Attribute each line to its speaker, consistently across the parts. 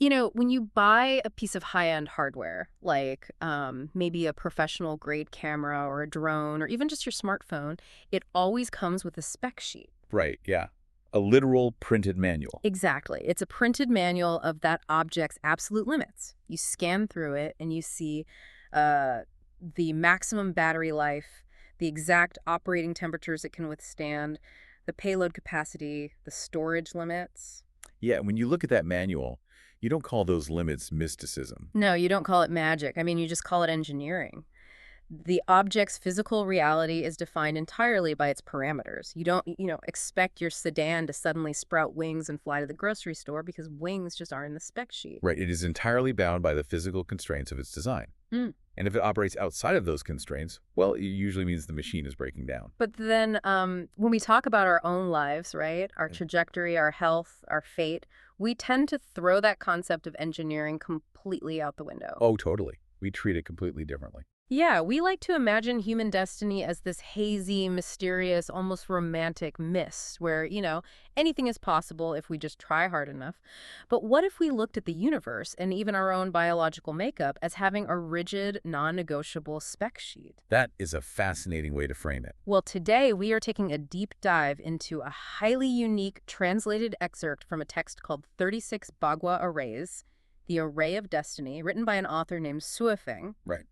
Speaker 1: When you buy a piece of high-end hardware, like maybe a professional-grade camera or a drone or even just your smartphone, it always comes with a spec sheet.
Speaker 2: Right, yeah. A literal printed manual.
Speaker 1: Exactly. It's a printed manual of that object's absolute limits. You scan through it and you see uh, the maximum battery life, the exact operating temperatures it can withstand, the payload capacity, the storage limits.
Speaker 2: Yeah, when you look at that manual, you don't call those limits mysticism.
Speaker 1: No, you don't call it magic. I mean, you just call it engineering. The object's physical reality is defined entirely by its parameters. You don't, expect your sedan to suddenly sprout wings and fly to the grocery store because wings just aren't in the spec sheet.
Speaker 2: Right, it is entirely bound by the physical constraints of its design.
Speaker 1: Mm.
Speaker 2: And if it operates outside of those constraints, well, it usually means the machine is breaking down.
Speaker 1: But then when we talk about our own lives, right, our trajectory, our health, our fate, we tend to throw that concept of engineering completely out the window.
Speaker 2: Oh, totally. We treat it completely differently.
Speaker 1: Yeah, we like to imagine human destiny as this hazy, mysterious, almost romantic mist where, anything is possible if we just try hard enough. But what if we looked at the universe and even our own biological makeup as having a rigid, non-negotiable spec sheet?
Speaker 2: That is a fascinating way to frame it.
Speaker 1: Well, today we are taking a deep dive into a highly unique translated excerpt from a text called 36 Bagua Arrays, The Array of Destiny, written by an author named Suifeng.
Speaker 2: Right.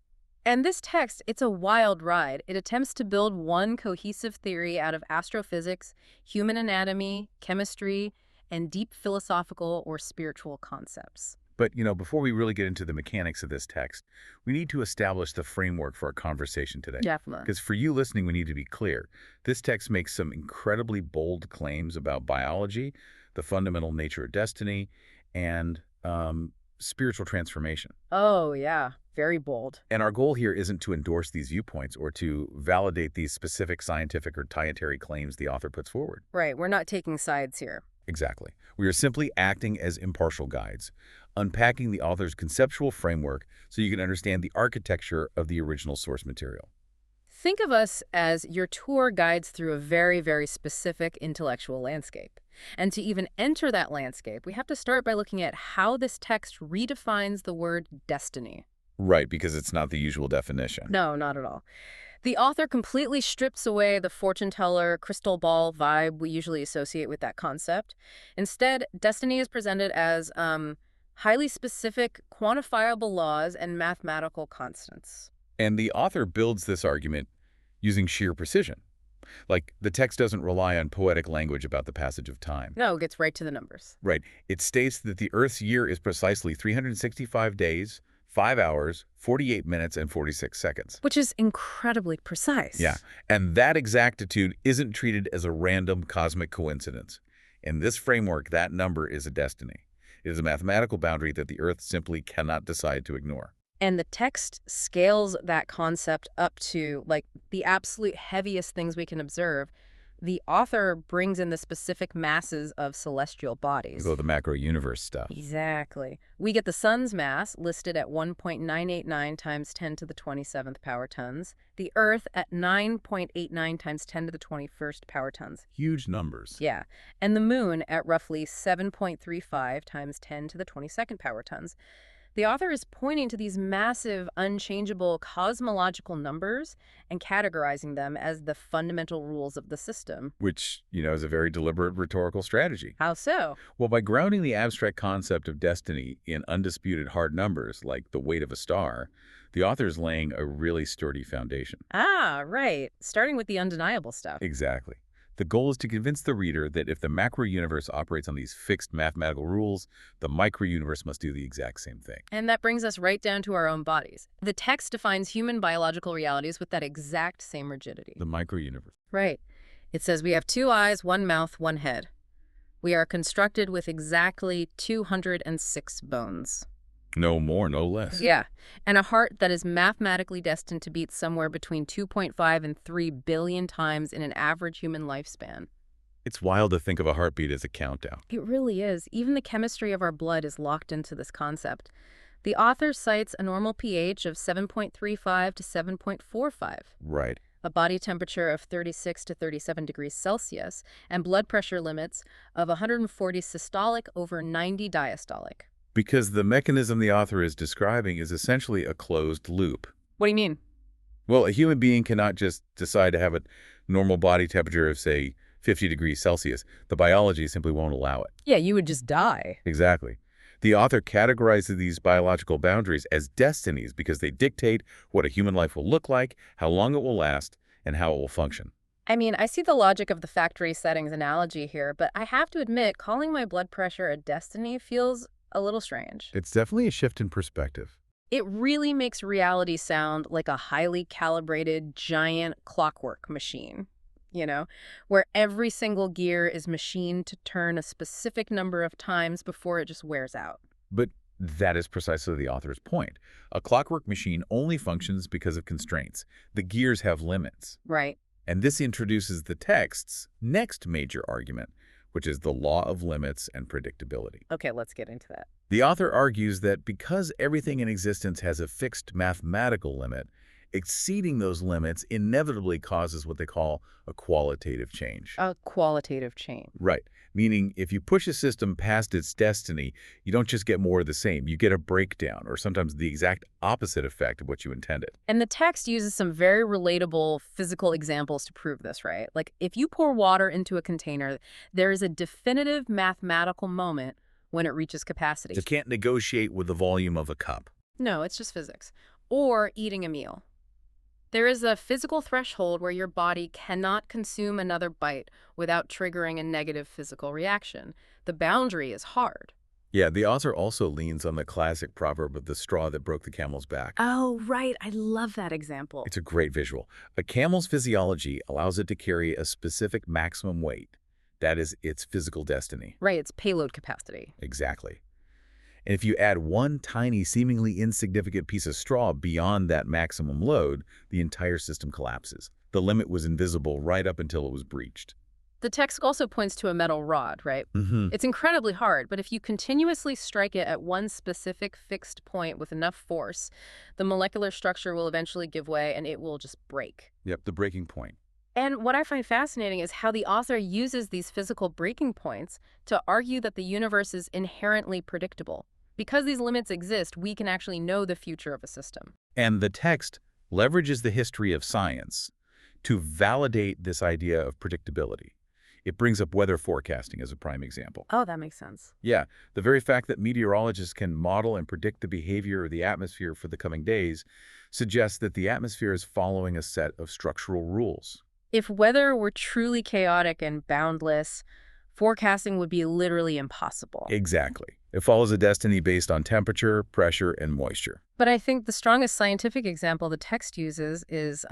Speaker 1: And this text, it's a wild ride. It attempts to build one cohesive theory out of astrophysics, human anatomy, chemistry, and deep philosophical or spiritual concepts.
Speaker 2: But, before we really get into the mechanics of this text, we need to establish the framework for our conversation today.
Speaker 1: Definitely.
Speaker 2: Because for you listening, we need to be clear. This text makes some incredibly bold claims about biology, the fundamental nature of destiny, and spiritual transformation.
Speaker 1: Oh, yeah. Very bold.
Speaker 2: And our goal here isn't to endorse these viewpoints or to validate these specific scientific or dietary claims the author puts forward.
Speaker 1: Right. We're not taking sides here.
Speaker 2: Exactly. We are simply acting as impartial guides, unpacking the author's conceptual framework so you can understand the architecture of the original source material.
Speaker 1: Think of us as your tour guides through a very, very specific intellectual landscape. And to even enter that landscape, we have to start by looking at how this text redefines the word destiny.
Speaker 2: Right, because it's not the usual definition.
Speaker 1: No, not at all. The author completely strips away the fortune teller, crystal ball vibe we usually associate with that concept. Instead, destiny is presented as highly specific, quantifiable laws and mathematical constants.
Speaker 2: And the author builds this argument using sheer precision. Like, the text doesn't rely on poetic language about the passage of time.
Speaker 1: No, it gets right to the numbers.
Speaker 2: Right. It states that the Earth's year is precisely 365 days, 5 hours, 48 minutes, and 46 seconds.
Speaker 1: Which is incredibly precise.
Speaker 2: Yeah, and that exactitude isn't treated as a random cosmic coincidence. In this framework, that number is a destiny. It is a mathematical boundary that the Earth simply cannot decide to ignore.
Speaker 1: And the text scales that concept up to, like, the absolute heaviest things we can observe. The author brings in the specific masses of celestial bodies.
Speaker 2: So the macro universe stuff.
Speaker 1: Exactly. We get the sun's mass listed at 1.989 times 10 to the 27th power tons, the Earth at 9.89 times 10 to the 21st power tons.
Speaker 2: Huge numbers.
Speaker 1: Yeah. And the moon at roughly 7.35 times 10 to the 22nd power tons. The author is pointing to these massive, unchangeable cosmological numbers and categorizing them as the fundamental rules of the system.
Speaker 2: Which, is a very deliberate rhetorical strategy.
Speaker 1: How so?
Speaker 2: Well, by grounding the abstract concept of destiny in undisputed hard numbers, like the weight of a star, the author is laying a really sturdy foundation.
Speaker 1: Ah, right. Starting with the undeniable stuff.
Speaker 2: Exactly. The goal is to convince the reader that if the macro universe operates on these fixed mathematical rules, the micro universe must do the exact same thing.
Speaker 1: And that brings us right down to our own bodies. The text defines human biological realities with that exact same rigidity.
Speaker 2: The micro universe.
Speaker 1: Right. It says we have 2 eyes, 1 mouth, 1 head. We are constructed with exactly 206 bones.
Speaker 2: No more, no less.
Speaker 1: Yeah. And a heart that is mathematically destined to beat somewhere between 2.5 and 3 billion times in an average human lifespan.
Speaker 2: It's wild to think of a heartbeat as a countdown.
Speaker 1: It really is. Even the chemistry of our blood is locked into this concept. The author cites a normal pH of 7.35 to 7.45.
Speaker 2: Right.
Speaker 1: A body temperature of 36 to 37 degrees Celsius, and blood pressure limits of 140 systolic over 90 diastolic.
Speaker 2: Because the mechanism the author is describing is essentially a closed loop.
Speaker 1: What do you mean?
Speaker 2: Well, a human being cannot just decide to have a normal body temperature of, say, 50 degrees Celsius. The biology simply won't allow it.
Speaker 1: Yeah, you would just die.
Speaker 2: Exactly. The author categorizes these biological boundaries as destinies because they dictate what a human life will look like, how long it will last, and how it will function.
Speaker 1: I mean, I see the logic of the factory settings analogy here, but I have to admit, calling my blood pressure a destiny feels a little strange.
Speaker 2: It's definitely a shift in perspective.
Speaker 1: It really makes reality sound like a highly calibrated, giant clockwork machine, where every single gear is machined to turn a specific number of times before it just wears out.
Speaker 2: But that is precisely the author's point. A clockwork machine only functions because of constraints. The gears have limits.
Speaker 1: Right.
Speaker 2: And this introduces the text's next major argument, which is the law of limits and predictability.
Speaker 1: Okay, let's get into that.
Speaker 2: The author argues that because everything in existence has a fixed mathematical limit, exceeding those limits inevitably causes what they call a qualitative change.
Speaker 1: A qualitative change.
Speaker 2: Right. Meaning, if you push a system past its destiny, you don't just get more of the same. You get a breakdown, or sometimes the exact opposite effect of what you intended.
Speaker 1: And the text uses some very relatable physical examples to prove this, right? Like, if you pour water into a container, there is a definitive mathematical moment when it reaches capacity.
Speaker 2: You can't negotiate with the volume of a cup.
Speaker 1: No, it's just physics. Or eating a meal. There is a physical threshold where your body cannot consume another bite without triggering a negative physical reaction. The boundary is hard.
Speaker 2: Yeah, the author also leans on the classic proverb of the straw that broke the camel's back.
Speaker 1: Oh, right. I love that example.
Speaker 2: It's a great visual. A camel's physiology allows it to carry a specific maximum weight. That is its physical destiny.
Speaker 1: Right, it's payload capacity.
Speaker 2: Exactly. And if you add one tiny, seemingly insignificant piece of straw beyond that maximum load, the entire system collapses. The limit was invisible right up until it was breached.
Speaker 1: The text also points to a metal rod, right?
Speaker 2: Mm-hmm.
Speaker 1: It's incredibly hard, but if you continuously strike it at one specific fixed point with enough force, the molecular structure will eventually give way and it will just break.
Speaker 2: Yep, the breaking point.
Speaker 1: And what I find fascinating is how the author uses these physical breaking points to argue that the universe is inherently predictable. Because these limits exist, we can actually know the future of a system.
Speaker 2: And the text leverages the history of science to validate this idea of predictability. It brings up weather forecasting as a prime example.
Speaker 1: Oh, that makes sense.
Speaker 2: Yeah, the very fact that meteorologists can model and predict the behavior of the atmosphere for the coming days suggests that the atmosphere is following a set of structural rules.
Speaker 1: If weather were truly chaotic and boundless, forecasting would be literally impossible.
Speaker 2: Exactly. It follows a destiny based on temperature, pressure, and moisture.
Speaker 1: But I think the strongest scientific example the text uses is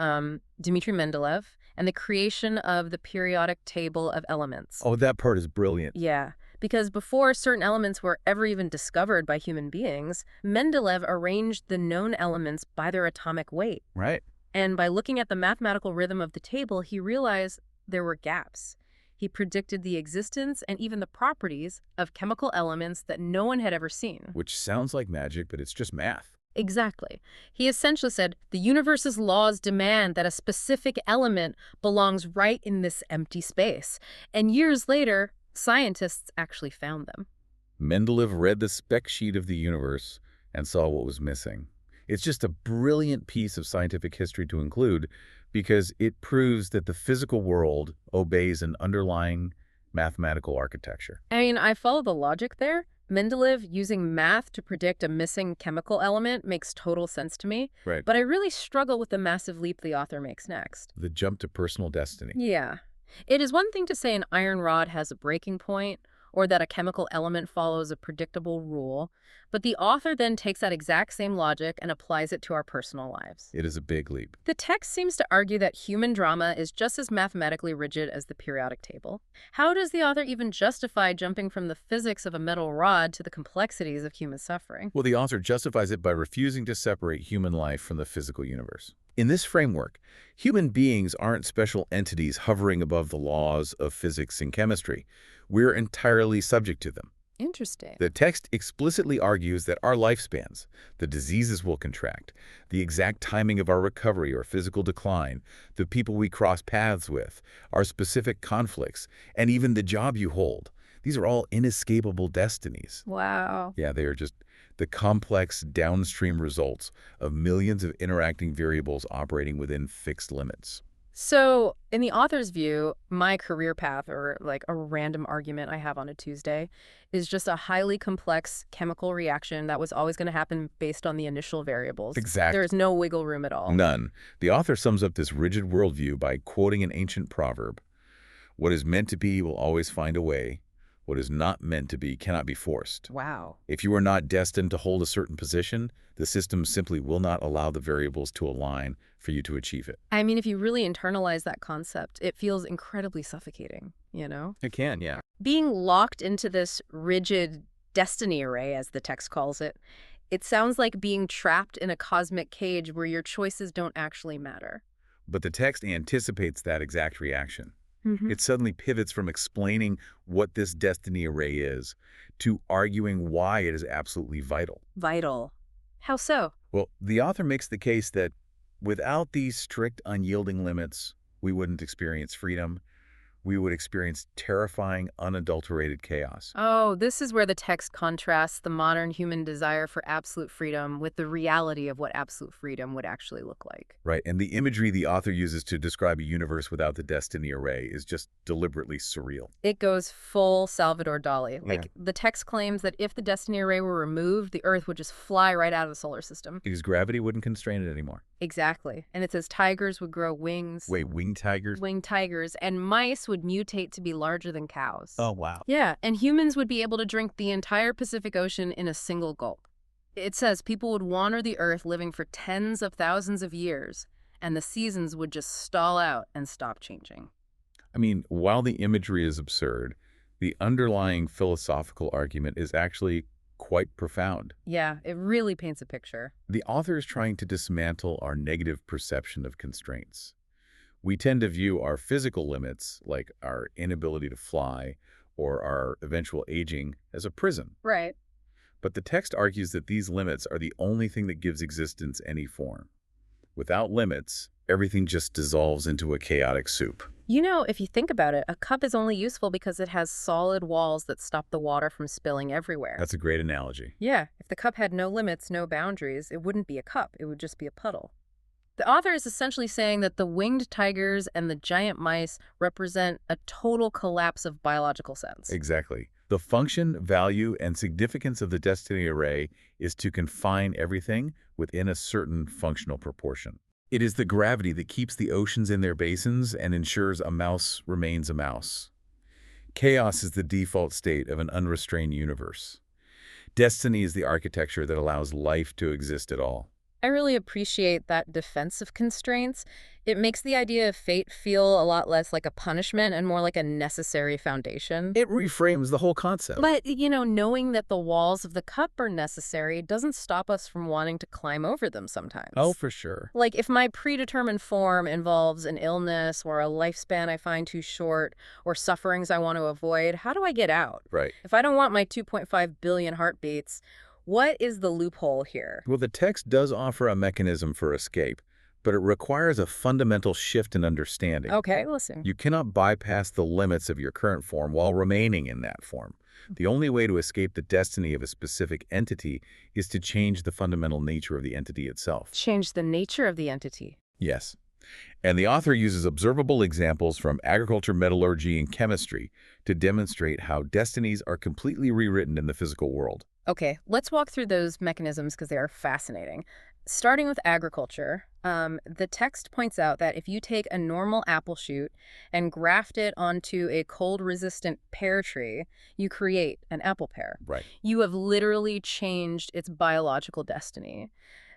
Speaker 1: Dmitry Mendeleev and the creation of the periodic table of elements.
Speaker 2: Oh, that part is brilliant.
Speaker 1: Yeah, because before certain elements were ever even discovered by human beings, Mendeleev arranged the known elements by their atomic weight.
Speaker 2: Right.
Speaker 1: And by looking at the mathematical rhythm of the table, he realized there were gaps. He predicted the existence and even the properties of chemical elements that no one had ever seen.
Speaker 2: Which sounds like magic, but it's just math.
Speaker 1: Exactly. He essentially said, the universe's laws demand that a specific element belongs right in this empty space. And years later, scientists actually found them.
Speaker 2: Mendeleev read the spec sheet of the universe and saw what was missing. It's just a brilliant piece of scientific history to include because it proves that the physical world obeys an underlying mathematical architecture.
Speaker 1: I mean, I follow the logic there. Mendeleev using math to predict a missing chemical element makes total sense to me.
Speaker 2: Right.
Speaker 1: But I really struggle with the massive leap the author makes next.
Speaker 2: The jump to personal destiny.
Speaker 1: Yeah. It is one thing to say an iron rod has a breaking point, or that a chemical element follows a predictable rule, but the author then takes that exact same logic and applies it to our personal lives.
Speaker 2: It is a big leap.
Speaker 1: The text seems to argue that human drama is just as mathematically rigid as the periodic table. How does the author even justify jumping from the physics of a metal rod to the complexities of human suffering?
Speaker 2: Well, the author justifies it by refusing to separate human life from the physical universe. In this framework, human beings aren't special entities hovering above the laws of physics and chemistry. We're entirely subject to them.
Speaker 1: Interesting.
Speaker 2: The text explicitly argues that our lifespans, the diseases we'll contract, the exact timing of our recovery or physical decline, the people we cross paths with, our specific conflicts, and even the job you hold, These are all inescapable destinies.
Speaker 1: Wow.
Speaker 2: Yeah, they are just the complex downstream results of millions of interacting variables operating within fixed limits.
Speaker 1: So, in the author's view, my career path, or like a random argument I have on a Tuesday, is just a highly complex chemical reaction that was always going to happen based on the initial variables. There is
Speaker 2: Exactly.
Speaker 1: no wiggle room at all.
Speaker 2: None. The author sums up this rigid worldview by quoting an ancient proverb. What is meant to be will always find a way. What is not meant to be cannot be forced.
Speaker 1: Wow.
Speaker 2: If you are not destined to hold a certain position, the system simply will not allow the variables to align for you to achieve it.
Speaker 1: I mean, if you really internalize that concept, it feels incredibly suffocating, you know?
Speaker 2: It can, yeah.
Speaker 1: Being locked into this rigid destiny array, as the text calls it, it sounds like being trapped in a cosmic cage where your choices don't actually matter.
Speaker 2: But the text anticipates that exact reaction.
Speaker 1: Hmm.
Speaker 2: It suddenly pivots from explaining what this destiny array is to arguing why it is absolutely vital.
Speaker 1: Vital. How so?
Speaker 2: Well, the author makes the case that without these strict, unyielding limits, we wouldn't experience freedom. We would experience terrifying, unadulterated chaos.
Speaker 1: Oh, this is where the text contrasts the modern human desire for absolute freedom with the reality of what absolute freedom would actually look like.
Speaker 2: Right, and the imagery the author uses to describe a universe without the destiny array is just deliberately surreal.
Speaker 1: It goes full Salvador Dali. Like, the text claims that if the destiny array were removed, the Earth would just fly right out of the solar system.
Speaker 2: Because gravity wouldn't constrain it anymore.
Speaker 1: Exactly. And it says tigers would grow wings.
Speaker 2: Wait, winged tigers?
Speaker 1: Winged tigers, and mice would mutate to be larger than cows.
Speaker 2: Oh, wow.
Speaker 1: Yeah, and humans would be able to drink the entire Pacific Ocean in a single gulp. It says people would wander the earth living for tens of thousands of years, and the seasons would just stall out and stop changing.
Speaker 2: I mean, while the imagery is absurd, the underlying philosophical argument is actually quite profound.
Speaker 1: Yeah, it really paints a picture.
Speaker 2: The author is trying to dismantle our negative perception of constraints. We tend to view our physical limits, like our inability to fly or our eventual aging, as a prison.
Speaker 1: Right.
Speaker 2: But the text argues that these limits are the only thing that gives existence any form. Without limits, everything just dissolves into a chaotic soup.
Speaker 1: You know, if you think about it, a cup is only useful because it has solid walls that stop the water from spilling everywhere.
Speaker 2: That's a great analogy.
Speaker 1: Yeah, if the cup had no limits, no boundaries, it wouldn't be a cup, it would just be a puddle. The author is essentially saying that the winged tigers and the giant mice represent a total collapse of biological sense.
Speaker 2: Exactly. The function, value, and significance of the destiny array is to confine everything within a certain functional proportion. It is the gravity that keeps the oceans in their basins and ensures a mouse remains a mouse. Chaos is the default state of an unrestrained universe. Destiny is the architecture that allows life to exist at all.
Speaker 1: I really appreciate that defense of constraints. It makes the idea of fate feel a lot less like a punishment and more like a necessary foundation.
Speaker 2: It reframes the whole concept.
Speaker 1: But, you know, knowing that the walls of the cup are necessary doesn't stop us from wanting to climb over them sometimes.
Speaker 2: Oh, for sure.
Speaker 1: Like, if my predetermined form involves an illness or a lifespan I find too short or sufferings I want to avoid, how do I get out?
Speaker 2: Right.
Speaker 1: If I don't want my 2.5 billion heartbeats, what is the loophole here?
Speaker 2: Well, the text does offer a mechanism for escape, but it requires a fundamental shift in understanding.
Speaker 1: Okay, listen.
Speaker 2: You cannot bypass the limits of your current form while remaining in that form. The only way to escape the destiny of a specific entity is to change the fundamental nature of the entity itself.
Speaker 1: Change the nature of the entity.
Speaker 2: Yes. And the author uses observable examples from agriculture, metallurgy, and chemistry to demonstrate how destinies are completely rewritten in the physical world.
Speaker 1: Okay, let's walk through those mechanisms because they are fascinating. Starting with agriculture, the text points out that if you take a normal apple shoot and graft it onto a cold-resistant pear tree, you create an apple pear.
Speaker 2: Right.
Speaker 1: You have literally changed its biological destiny.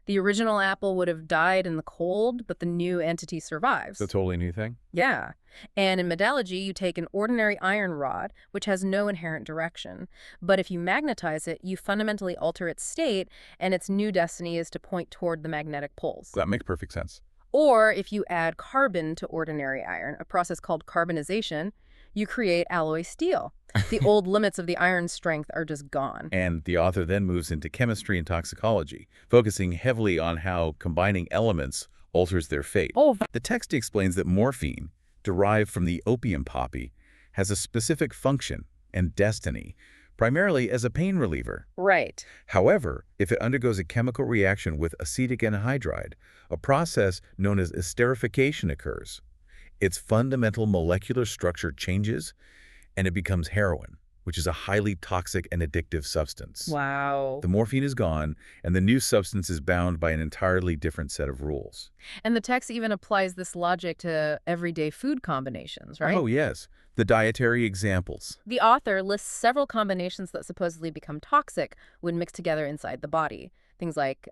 Speaker 1: The original apple would have died in the cold, but the new entity survives.
Speaker 2: It's a totally new thing?
Speaker 1: Yeah. And in metallurgy, you take an ordinary iron rod, which has no inherent direction. But if you magnetize it, you fundamentally alter its state, and its new destiny is to point toward the magnetic poles.
Speaker 2: That makes perfect sense.
Speaker 1: Or if you add carbon to ordinary iron, a process called carbonization, you create alloy steel. The old limits of the iron's strength are just gone.
Speaker 2: And the author then moves into chemistry and toxicology, focusing heavily on how combining elements alters their fate.
Speaker 1: Oh,
Speaker 2: The text explains that morphine, derived from the opium poppy, has a specific function, and destiny, primarily as a pain reliever.
Speaker 1: Right.
Speaker 2: However, if it undergoes a chemical reaction with acetic anhydride, a process known as esterification occurs. Its fundamental molecular structure changes, and it becomes heroin, which is a highly toxic and addictive substance.
Speaker 1: Wow.
Speaker 2: The morphine is gone, and the new substance is bound by an entirely different set of rules.
Speaker 1: And the text even applies this logic to everyday food combinations, right?
Speaker 2: Oh, yes, the dietary examples.
Speaker 1: The author lists several combinations that supposedly become toxic when mixed together inside the body. Things like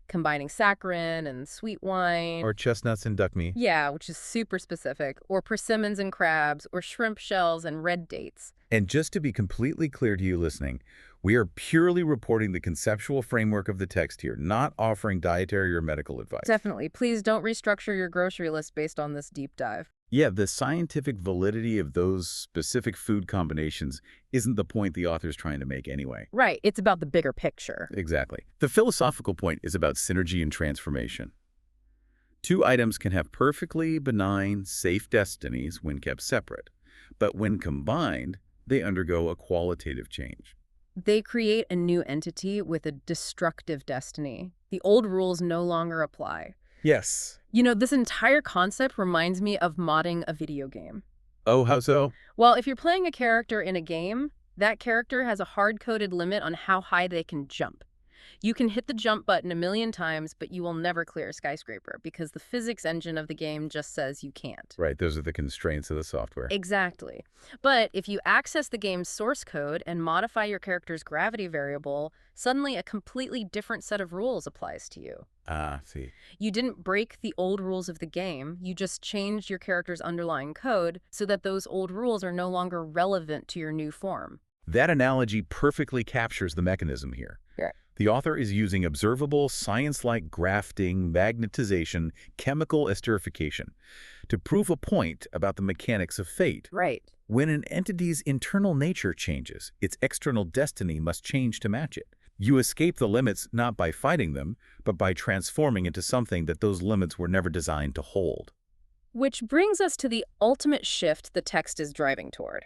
Speaker 1: combining saccharin and sweet wine.
Speaker 2: Or chestnuts and duck meat.
Speaker 1: Yeah, which is super specific. Or persimmons and crabs, or shrimp shells and red dates.
Speaker 2: And just to be completely clear to you listening, we are purely reporting the conceptual framework of the text here, not offering dietary or medical advice.
Speaker 1: Definitely. Please don't restructure your grocery list based on this deep dive.
Speaker 2: Yeah, the scientific validity of those specific food combinations isn't the point the author's trying to make anyway.
Speaker 1: Right. It's about the bigger picture.
Speaker 2: Exactly. The philosophical point is about synergy and transformation. Two items can have perfectly benign, safe destinies when kept separate, but when combined, they undergo a qualitative change.
Speaker 1: They create a new entity with a destructive destiny. The old rules no longer apply.
Speaker 2: Yes.
Speaker 1: You know, this entire concept reminds me of modding a video game.
Speaker 2: Oh, how so?
Speaker 1: Well, if you're playing a character in a game, that character has a hard-coded limit on how high they can jump. You can hit the jump button a million times, but you will never clear a skyscraper because the physics engine of the game just says you can't.
Speaker 2: Right, those are the constraints of the software.
Speaker 1: Exactly. But if you access the game's source code and modify your character's gravity variable, suddenly a completely different set of rules applies to you.
Speaker 2: Ah, see.
Speaker 1: You didn't break the old rules of the game, you just changed your character's underlying code so that those old rules are no longer relevant to your new form.
Speaker 2: That analogy perfectly captures the mechanism here.
Speaker 1: Yeah.
Speaker 2: The author is using observable, science-like grafting, magnetization, chemical esterification to prove a point about the mechanics of fate.
Speaker 1: Right.
Speaker 2: When an entity's internal nature changes, its external destiny must change to match it. You escape the limits not by fighting them, but by transforming into something that those limits were never designed to hold.
Speaker 1: Which brings us to the ultimate shift the text is driving toward.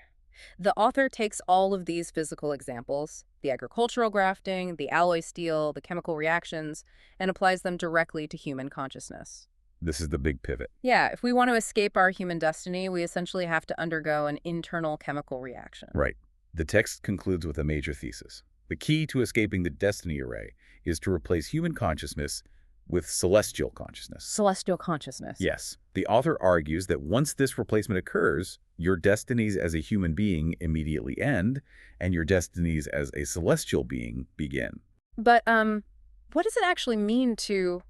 Speaker 1: The author takes all of these physical examples, the agricultural grafting, the alloy steel, the chemical reactions, and applies them directly to human consciousness.
Speaker 2: This is the big pivot.
Speaker 1: Yeah, if we want to escape our human destiny, we essentially have to undergo an internal chemical reaction.
Speaker 2: Right. The text concludes with a major thesis. The key to escaping the destiny array is to replace human consciousness with celestial consciousness.
Speaker 1: Celestial consciousness.
Speaker 2: Yes. The author argues that once this replacement occurs, your destinies as a human being immediately end, and your destinies as a celestial being begin.
Speaker 1: But, what does it actually mean to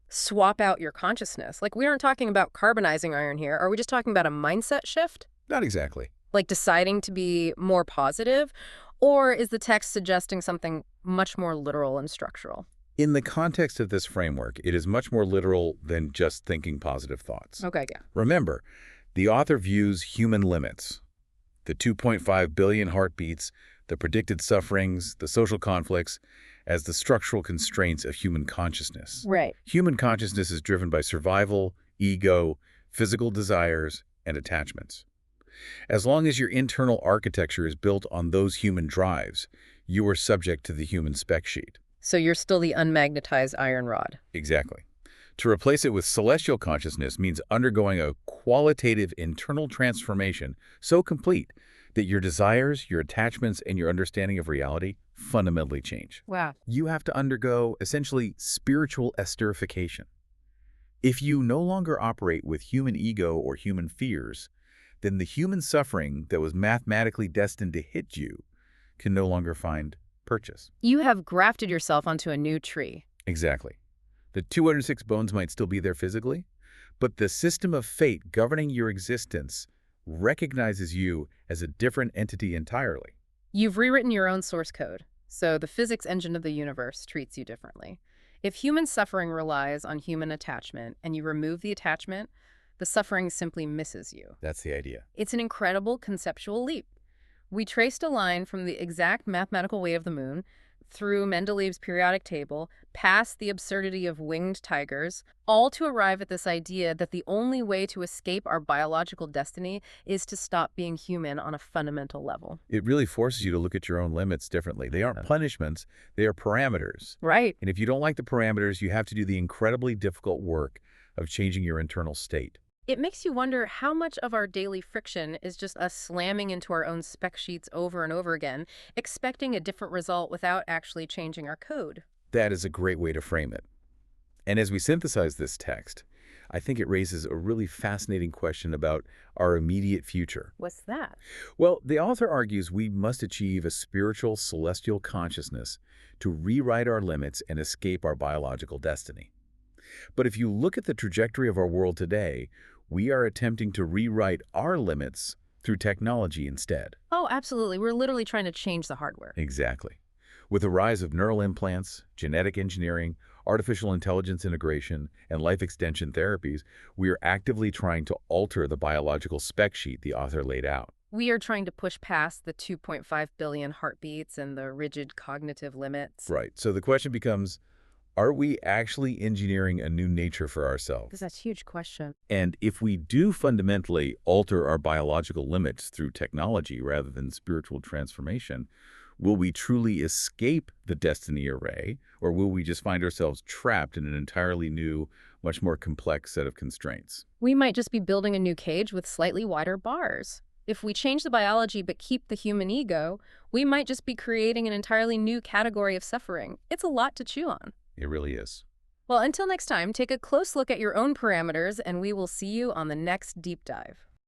Speaker 1: swap out your consciousness? Like, we aren't talking about carbonizing iron here. Are we just talking about a mindset shift?
Speaker 2: Not exactly.
Speaker 1: Like deciding to be more positive? Or is the text suggesting something much more literal and structural?
Speaker 2: In the context of this framework, it is much more literal than just thinking positive thoughts.
Speaker 1: Okay, yeah.
Speaker 2: Remember, the author views human limits, the 2.5 billion heartbeats, the predicted sufferings, the social conflicts, as the structural constraints of human consciousness.
Speaker 1: Right.
Speaker 2: Human consciousness is driven by survival, ego, physical desires, and attachments. As long as your internal architecture is built on those human drives, you are subject to the human spec sheet.
Speaker 1: So you're still the unmagnetized iron rod.
Speaker 2: Exactly. To replace it with celestial consciousness means undergoing a qualitative internal transformation so complete that your desires, your attachments, and your understanding of reality fundamentally change.
Speaker 1: Wow.
Speaker 2: You have to undergo, essentially, spiritual esterification. If you no longer operate with human ego or human fears, then the human suffering that was mathematically destined to hit you can no longer find purchase.
Speaker 1: You have grafted yourself onto a new tree.
Speaker 2: Exactly. The 206 bones might still be there physically, but the system of fate governing your existence recognizes you as a different entity entirely.
Speaker 1: You've rewritten your own source code, so the physics engine of the universe treats you differently. If human suffering relies on human attachment and you remove the attachment, the suffering simply misses you.
Speaker 2: That's the idea.
Speaker 1: It's an incredible conceptual leap. We traced a line from the exact mathematical way of the moon through Mendeleev's periodic table, past the absurdity of winged tigers, all to arrive at this idea that the only way to escape our biological destiny is to stop being human on a fundamental level.
Speaker 2: It really forces you to look at your own limits differently. They aren't punishments, they are parameters.
Speaker 1: Right.
Speaker 2: And if you don't like the parameters, you have to do the incredibly difficult work of changing your internal state.
Speaker 1: It makes you wonder how much of our daily friction is just us slamming into our own spec sheets over and over again, expecting a different result without actually changing our code.
Speaker 2: That is a great way to frame it. And as we synthesize this text, I think it raises a really fascinating question about our immediate future.
Speaker 1: What's that?
Speaker 2: Well, the author argues we must achieve a spiritual celestial consciousness to rewrite our limits and escape our biological destiny. But if you look at the trajectory of our world today, we are attempting to rewrite our limits through technology instead.
Speaker 1: Oh, absolutely. We're literally trying to change the hardware.
Speaker 2: Exactly. With the rise of neural implants, genetic engineering, artificial intelligence integration, and life extension therapies, we are actively trying to alter the biological spec sheet the author laid out.
Speaker 1: We are trying to push past the 2.5 billion heartbeats and the rigid cognitive limits.
Speaker 2: Right. So the question becomes, are we actually engineering a new nature for ourselves?
Speaker 1: That's a huge question.
Speaker 2: And if we do fundamentally alter our biological limits through technology rather than spiritual transformation, will we truly escape the destiny array, or will we just find ourselves trapped in an entirely new, much more complex set of constraints?
Speaker 1: We might just be building a new cage with slightly wider bars. If we change the biology but keep the human ego, we might just be creating an entirely new category of suffering. It's a lot to chew on.
Speaker 2: It really is.
Speaker 1: Well, until next time, take a close look at your own parameters, and we will see you on the next deep dive.